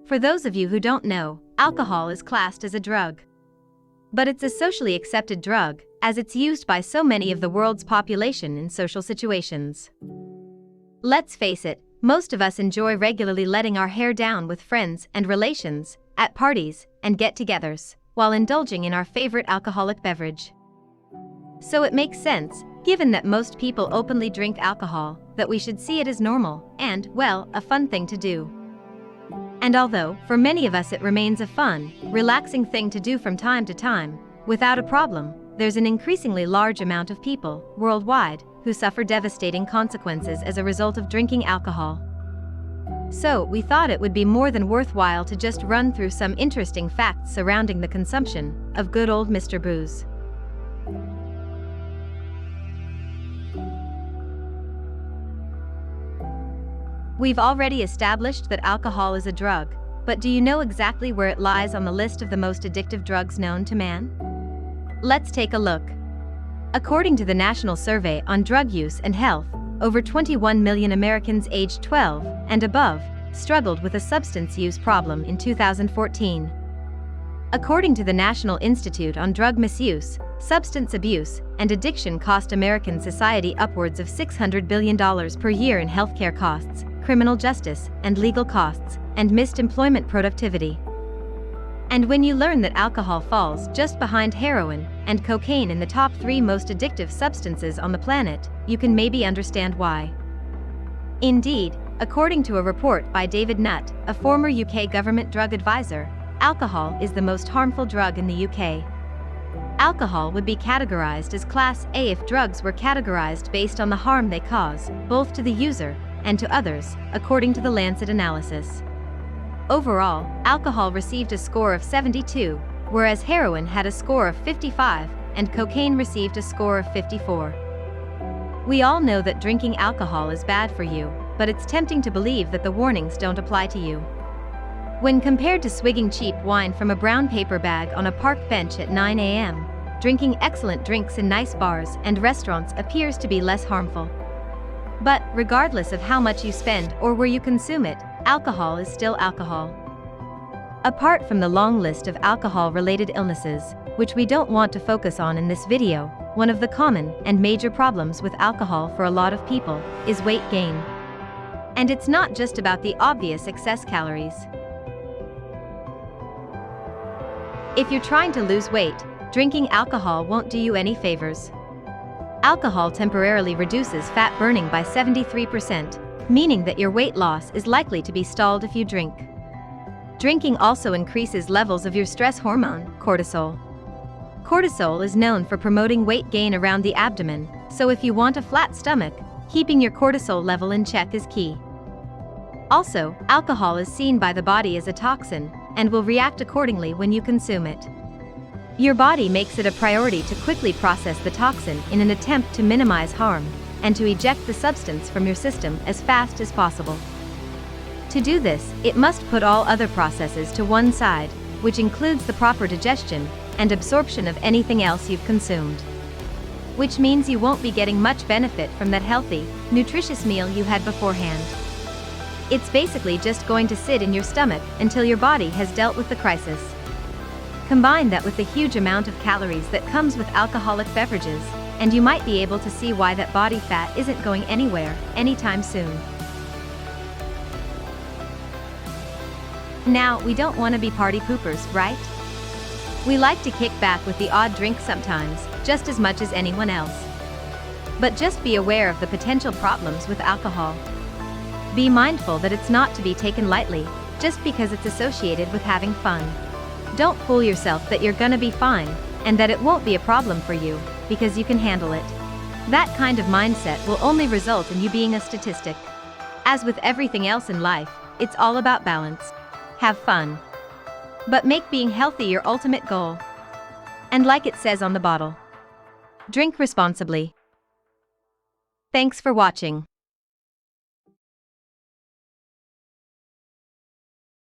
For those of you who don't know, alcohol is classed as a drug. But it's a socially accepted drug, as it's used by so many of the world's population in social situations. Let's face it, most of us enjoy regularly letting our hair down with friends and relations, at parties and get-togethers, while indulging in our favorite alcoholic beverage. So it makes sense, given that most people openly drink alcohol, that we should see it as normal and, well, a fun thing to do. And although, for many of us it remains a fun, relaxing thing to do from time to time, without a problem, there's an increasingly large amount of people, worldwide, who suffer devastating consequences as a result of drinking alcohol. So, we thought it would be more than worthwhile to just run through some interesting facts surrounding the consumption of good old Mr. Booze. We've already established that alcohol is a drug, but do you know exactly where it lies on the list of the most addictive drugs known to man? Let's take a look. According to the National Survey on Drug Use and Health, over 21 million Americans aged 12 and above struggled with a substance use problem in 2014. According to the National Institute on Drug Misuse, substance abuse and addiction cost American society upwards of $600 billion per year in healthcare costs, criminal justice and legal costs, and missed employment productivity. And when you learn that alcohol falls just behind heroin and cocaine in the top 3 most addictive substances on the planet, you can maybe understand why. Indeed, according to a report by David Nutt, a former UK government drug advisor, alcohol is the most harmful drug in the UK. Alcohol would be categorized as Class A if drugs were categorized based on the harm they cause, both to the user and to others, according to the Lancet analysis. Overall, alcohol received a score of 72, whereas heroin had a score of 55, and cocaine received a score of 54. We all know that drinking alcohol is bad for you, but it's tempting to believe that the warnings don't apply to you. When compared to swigging cheap wine from a brown paper bag on a park bench at 9 a.m., drinking excellent drinks in nice bars and restaurants appears to be less harmful. But, regardless of how much you spend or where you consume it, alcohol is still alcohol. Apart from the long list of alcohol-related illnesses, which we don't want to focus on in this video, one of the common and major problems with alcohol for a lot of people is weight gain. And it's not just about the obvious excess calories. If you're trying to lose weight, drinking alcohol won't do you any favors. Alcohol temporarily reduces fat burning by 73%, meaning that your weight loss is likely to be stalled if you drink. Drinking also increases levels of your stress hormone, cortisol. Cortisol is known for promoting weight gain around the abdomen, so if you want a flat stomach, keeping your cortisol level in check is key. Also, alcohol is seen by the body as a toxin and will react accordingly when you consume it. Your body makes it a priority to quickly process the toxin in an attempt to minimize harm and to eject the substance from your system as fast as possible. To do this, it must put all other processes to one side, which includes the proper digestion and absorption of anything else you've consumed. Which means you won't be getting much benefit from that healthy, nutritious meal you had beforehand. It's basically just going to sit in your stomach until your body has dealt with the crisis. Combine that with the huge amount of calories that comes with alcoholic beverages, and you might be able to see why that body fat isn't going anywhere anytime soon. Now, we don't want to be party poopers, right? We like to kick back with the odd drink sometimes, just as much as anyone else. But just be aware of the potential problems with alcohol. Be mindful that it's not to be taken lightly, just because it's associated with having fun. Don't fool yourself that you're gonna be fine, and that it won't be a problem for you, because you can handle it. That kind of mindset will only result in you being a statistic. As with everything else in life, it's all about balance. Have fun. But make being healthy your ultimate goal. And like it says on the bottle, drink responsibly. Thanks for watching.